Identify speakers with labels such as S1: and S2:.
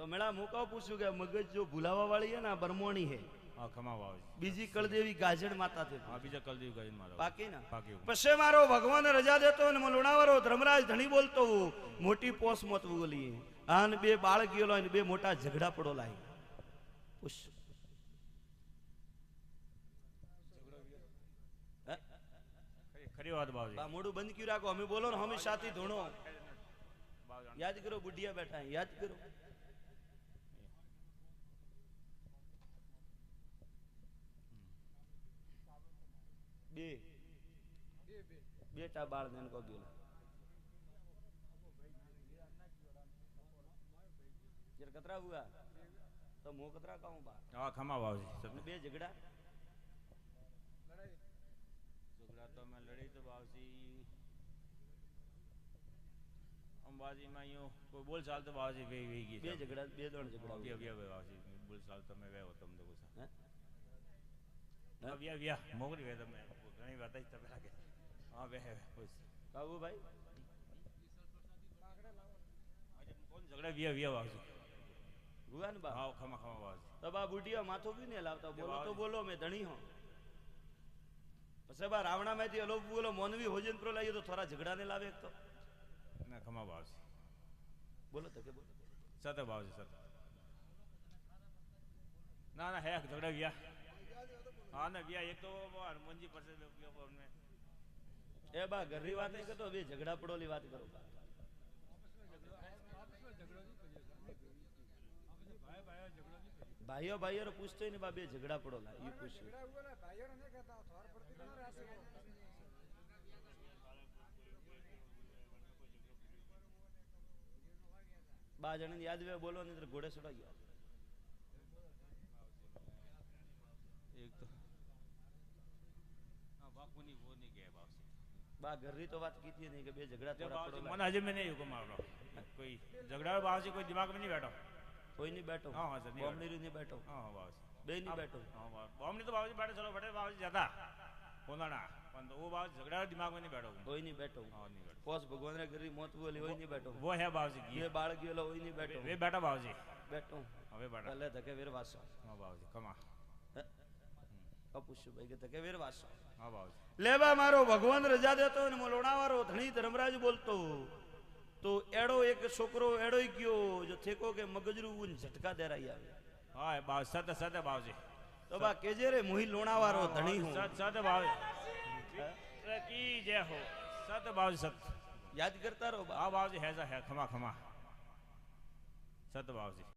S1: તો મેળા મુકાવ પૂછ્યું કે મગજ જો ભૂલાવા વાળી હે ને બરમોણી હે
S2: હા ખમા વાવ
S1: બીજી કળદેવી ગાજણ માતા છે
S2: હા બીજા કલદેવી ગાજણ માતા
S1: બાકી ના
S2: બાકી
S1: પછી મારો ભગવાન રજા દેતો ને લુણાવારો ધર્મરાજ ધણી બોલતો મોટી પોસ મત બોલી આન બે બાળક ગયેલો ને બે મોટા ઝઘડા પડો લાઈ પૂછ
S2: ખરી વાત બાવજી
S1: બા મોડું બંધ કર્યું રાખો અમે બોલો ને હંમેશાથી ધોણો યાદ કરો બુઢિયા બેઠા યાદ કરો બે બેટા બાળ ને કો ગયેલો જર કતરા હુआ તો મો કતરા કહું બા
S2: હા ખમા બાવજી
S1: બે ઝઘડા
S2: ઝઘડા તો મેં લડી તો બાવજી અંબાજી માં યો કોઈ બોલ ચાલ તો બાવજી વે વે ગઈ
S1: બે ઝઘડા બે ત્રણ ઝઘડા
S2: બે બે બાવજી બોલ ચાલ તમે વે તમ તો ગુસા
S1: હે
S2: હા વ્યા વ્યા મોગરી વે તમે ઘણી વાત જ તમે લાગે હા વે બસ
S1: કાબુ ભાઈ
S2: કોણ ઝઘડા વ્યા વ્યા બાવજી
S1: હુआ ને બા
S2: હા ખમા ખમા બાવજી
S1: તો બા બુઢિયા માથું બી ને લાવતા બોલો તો બોલો મેં ધણી હો પછી બા રાવણા માંથી અલોપ બોલો મોનવી હોજન પ્રો લાવીએ તો થોડા ઝઘડા ને લાવે એક તો
S2: ના ખમા બાવજી
S1: બોલો તો કે બોલો
S2: સત બાવજી સત ના ના હે ઝઘડા વ્યા હા ને વ્યા એક તો હનુમાનજી પાસે
S1: એ બા ઘરની વાત નહીં કરતો બે ઝઘડા પડોલી વાત કરો બા ભાઈઓ ભાઈઓ પૂછતો ને બા બે ઝઘડા પડો લા એ પૂછ્યું બા જણ યાદ વે બોલો ને ઘોડે ચડાઈ ગયા
S2: એક તો હા બાપુની વો નહીં ગયા બાપ
S1: બા ઘરની તો વાત કીધી નહીં કે બે ઝઘડા થોડા પડો
S2: મને હજે મેં નહીં હુકમ આવડો કોઈ ઝઘડા બાવજી કોઈ દિમાગ में नहीं बैठो
S1: કોઈ નહીં બેઠો
S2: हाँ हाँ सर
S1: બોમની નહીં બેઠો
S2: हाँ बावजी
S1: બે નહીં બેઠો
S2: हाँ बॉम्बनी तो बावजी बैठे चलो बैठे बावजी ज्यादा होना पण वो बावजी झगड़ा दिमाग में नहीं बैठो
S1: કોઈ નહીં બેઠો
S2: हाँ नहीं बैठो
S1: પોસ ભગવાન રે ઘરી મોત બોલી હોય નહીં બેઠો
S2: वो है बावजी
S1: બે બાળક ગયેલો હોય નહીં બેઠો
S2: वे बैठा बावजी
S1: બેઠો
S2: હવે बैठा
S1: ભલે ધકે વેર વાસો
S2: हाँ बावजी कमा
S1: પૂછ્યું ભાઈ કે ધકે વેર વાસો
S2: हाँ बावजी
S1: લેવા મારો ભગવાન રજા દેતો ને લોણાવારો ધણી ધર્મરાજ બોલતો તો એડો એક છોકરો એડો ગયો જો થેકો કે મગજરું ઝટકા દેરાઈ આવે
S2: हाँ बाव सत सत बावजी
S1: તો બા કેજે રે મોહી લોણાવારો ધણી હું
S2: सत सत बावजी की जय हो सत बावजी सत
S1: યાદ કરતા રહો બા
S2: हाँ बावजी है खमा खमा सत बावजी